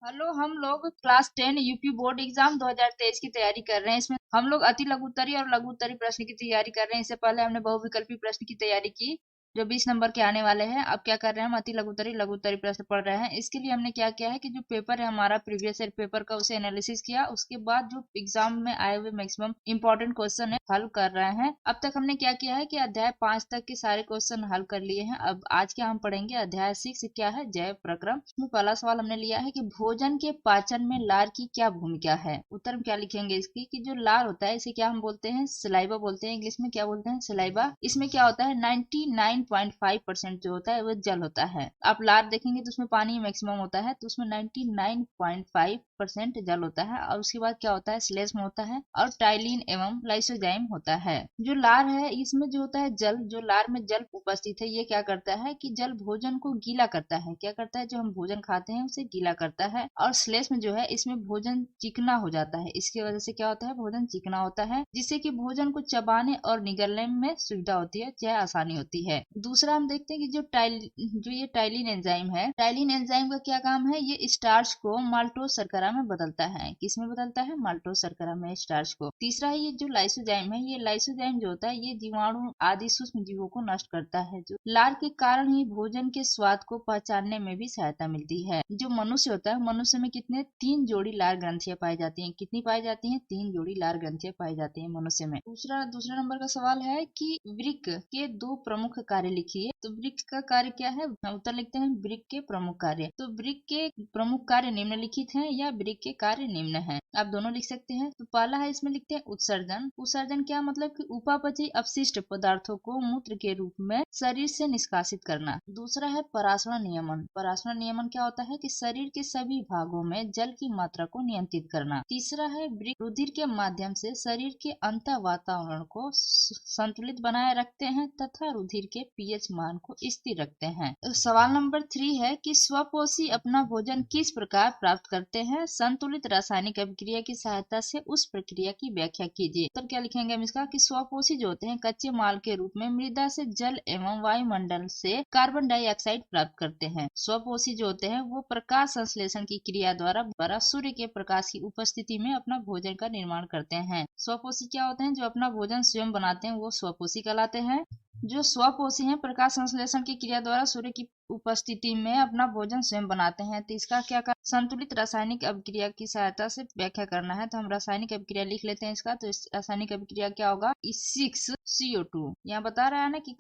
Hello, हम लोग class 10 UP board exam 2023 की तैयारी कर रहे हैं। इसमें हम लोग अति लघु उत्तरी और लघु उत्तरी प्रश्न की तैयारी कर रहे हैं। इससे पहले हमने बहुविकल्पी प्रश्न की तैयारी की जो 20 नंबर के आने वाले हैं। अब क्या कर रहे हैं, हम अति लघु उत्तरी प्रश्न पढ़ रहे हैं। इसके लिए हमने क्या किया है कि जो पेपर है हमारा प्रीवियस ईयर पेपर का, उसे एनालिसिस किया। उसके बाद जो एग्जाम में आए हुए मैक्सिमम इंपॉर्टेंट क्वेश्चन है हल कर रहे हैं। अब तक हमने क्या किया है कि अध्याय 5 तक के सारे क्वेश्चन हल कर लिए हैं। अब आज क्या हम पढ़ेंगे, अध्याय 6 क्या है, जैव प्रक्रम। इसमें पहला सवाल हमने लिया है कि भोजन के पाचन में लार की क्या भूमिका है। उत्तर में क्या लिखेंगे इसकी कि जो लार होता है इसे क्या हम बोलते हैं, सलाइवा बोलते हैं। इंग्लिश में क्या बोलते हैं, सलाइवा। इसमें क्या होता है 99.5% जो होता है वो जल होता है। आप लार देखेंगे तो उसमें पानी मैक्सिमम होता है, तो उसमें 99.5% जल होता है। और उसके बाद क्या होता है, श्लेष्म होता है और टाइलिन एवं लाइसोजाइम होता है। जो लार है इसमें जो होता है जल, जो लार में जल उपस्थित है, ये क्या करता है कि जल भोजन को गीला करता है। क्या करता है, जो हम भोजन खाते हैं उसे गीला करता है। और श्लेष्म जो है इसमें भोजन चिकना हो जाता है। इसकी वजह से क्या होता है, भोजन चिकना होता है, जिससे कि भोजन को चबाने और निगलने में सुविधा होती है, चाहे आसानी होती है। दूसरा हम देखते हैं कि जो ये टाइलिन एंजाइम है, टाइलिन एंजाइम का क्या काम है, ये स्टार्च को माल्टोज शर्करा में बदलता है। किस में बदलता है, माल्टोज शर्करा में स्टार्च को। तीसरा है ये जो लाइसोजाइम है, ये लाइसोजाइम जो होता है ये जीवाणु आदि सूक्ष्म जीवों को नष्ट करता है। जो लार के कारण ही भोजन के स्वाद को पहचानने में भी सहायता मिलती है। जो मनुष्य होता है, मनुष्य में कितने 3 जोड़ी लार ग्रंथियां पाई जाती हैं। कितनी पाई जाती हैं, 3 जोड़ी लार ग्रंथियां पाई जाती हैं मनुष्य में। दूसरा नंबर का सवाल है कि वृक्क के 2 प्रमुख कार्य लिखिए। तो वृक्क का कार्य क्या है, उत्तर लिखते हैं वृक्क के प्रमुख कार्य। तो वृक्क के प्रमुख कार्य निम्नलिखित हैं या वृक्क के कार्य निम्न हैं, आप दोनों लिख सकते हैं। तो पहला है, इसमें लिखते हैं उत्सर्जन। उत्सर्जन क्या मतलब कि उपापचयी अपशिष्ट पदार्थों को मूत्र के रूप में शरीर से निष्कासित करना। दूसरा है परासरण नियमन। परासरण नियमन क्या होता है कि शरीर के सभी भागों में जल की मात्रा को नियंत्रित करना। तीसरा है रुधिर के माध्यम से शरीर के अंत वातावरण को संतुलित बनाए रखते हैं तथा रुधिर के पीएच मान को स्थिर रखते हैं। तो सवाल नंबर 3 है कि स्वपोषी अपना भोजन किस प्रकार प्राप्त करते हैं, संतुलित रासायनिक अभिक्रिया की सहायता से उस प्रक्रिया की व्याख्या कीजिए। तो क्या लिखेंगे हम इसका कि स्वपोषी जो होते हैं कच्चे माल के रूप में मृदा से जल एवं वायुमंडल से कार्बन डाइऑक्साइड प्राप्त करते हैं। स्वपोषी जो होते हैं वो प्रकाश संश्लेषण की क्रिया द्वारा सूर्य के प्रकाश की उपस्थिति में अपना भोजन का निर्माण करते हैं। स्वपोषी क्या होते हैं, जो अपना भोजन स्वयं बनाते हैं वो स्वपोषी कहलाते हैं। जो स्वपोषी हैं प्रकाश संश्लेषण की क्रिया द्वारा सूर्य की उपस्थिति में अपना भोजन स्वयं बनाते हैं। तो इसका क्या संतुलित रासायनिक अभिक्रिया की सहायता से व्याख्या करना है। तो हम रासायनिक अभिक्रिया लिख लेते हैं इसका। तो इस रासायनिक अभिक्रिया क्या होगा, 6CO2। यहाँ बता रहा है ना कि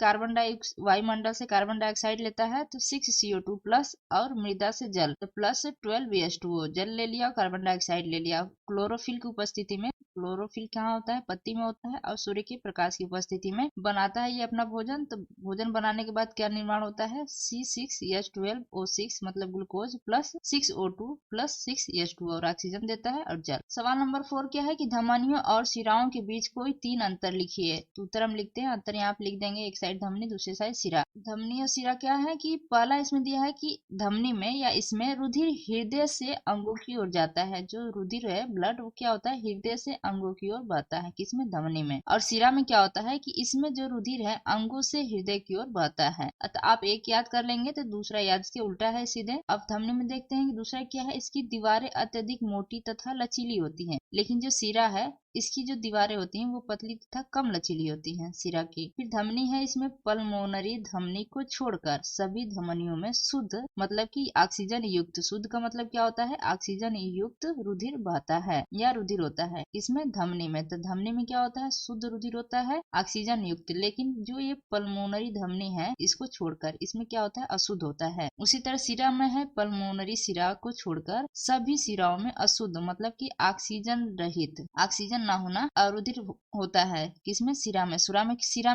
वायुमंडल से कार्बन डाइऑक्साइड लेता है तो 6CO2 प्लस और मृदा से जल तो प्लस 12H2O। जल ले लिया, कार्बन डाइऑक्साइड ले लिया। क्लोरोफिल की उपस्थिति में, क्लोरोफिल कहाँ होता है, पत्ती में होता है, और सूर्य के प्रकाश की उपस्थिति में बनाता है ये अपना भोजन। तो भोजन बनाने के बाद क्या निर्माण होता है, C6H12O6 मतलब glucose plus 6O2 plus 6H2 और ऑक्सीजन देता है और जल। सवाल नंबर 4 क्या है कि धमनियों और शिराओं के बीच कोई 3 अंतर लिखिए। तो उत्तर हम लिखते हैं, अंतर यहाँ पे लिख देंगे, एक साइड धमनी दूसरी साइड शिरा। धमनी और शिरा क्या है कि पहला इसमें दिया है कि धमनी में या इसमें रुधिर हृदय से अंगों की ओर जाता है। जो रुधिर है ब्लड वो क्या होता है, हृदय से अंगों की ओर बहता है, किसमें, धमनी में। और शिरा में क्या होता है कि इसमें जो रुधिर है अंगों से हृदय की ओर बहता है। अतः आप एक याद कर लेंगे तो दूसरा याद इसके उल्टा है सीधे। अब धमनी में देखते हैं कि दूसरा क्या है, इसकी दीवारें अत्यधिक मोटी तथा लचीली होती हैं, लेकिन जो शिरा है इसकी जो दीवारें होती हैं वो पतली तथा कम लचीली होती हैं शिरा की। फिर धमनी है, इसमें पल्मोनरी धमनी को छोड़कर सभी धमनियों में शुद्ध मतलब कि ऑक्सीजन युक्त, शुद्ध का मतलब क्या होता है, ऑक्सीजन युक्त रुधिर बहता है या रुधिर होता है इसमें धमनी में। तो धमनी में क्या होता है, शुद्ध रुधिर होता है ऑक्सीजन युक्त। लेकिन जो ये पल्मोनरी धमनी है इसको छोड़कर इसमें क्या होता है, अशुद्ध होता है। उसी तरह शिरा में है, पल्मोनरी शिरा को छोड़कर सभी शिराओं में अशुद्ध मतलब कि ऑक्सीजन रहित, ऑक्सीजन ना होना रुधिर होता है। किसमें, शिरा में। शिरा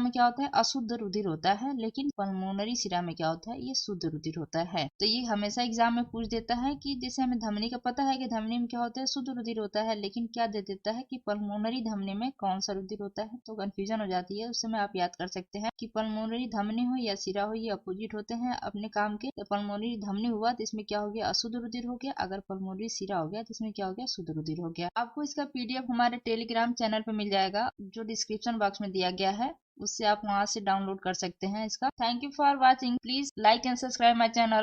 में क्या होता है, अशुद्ध रुधिर होता है, लेकिन पल्मोनरी शिरा में क्या होता है, ये शुद्ध रुधिर होता है। तो ये हमेशा एग्जाम में पूछ देता है कि जैसे हमें धमनी का पता है कि धमनी में क्या होता है, शुद्ध रुधिर होता है, लेकिन क्या दे देता है कि पल्मोनरी धमनी में कौन सा रुधिर होता है, तो कंफ्यूजन हो जाती है। उस समय आप याद कर सकते हैं कि पल्मोनरी धमनी हो या शिरा हो ये अपोजिट होते हैं अपने काम के। तो पल्मोनरी धमनी हुआ तो इसमें क्या हो गया, अशुद्ध रुधिर हो गया। अगर पल्मोनरी शिरा हो गया तो इसमें क्या हो गया, शुद्ध रुधिर हो गया। आपको इसका PDF हमारे टेलीग्राम चैनल पे मिल जाएगा, जो डिस्क्रिप्शन बॉक्स में दिया गया है, उससे आप वहां से डाउनलोड कर सकते हैं इसका। Thank you for watching, please like and subscribe my channel.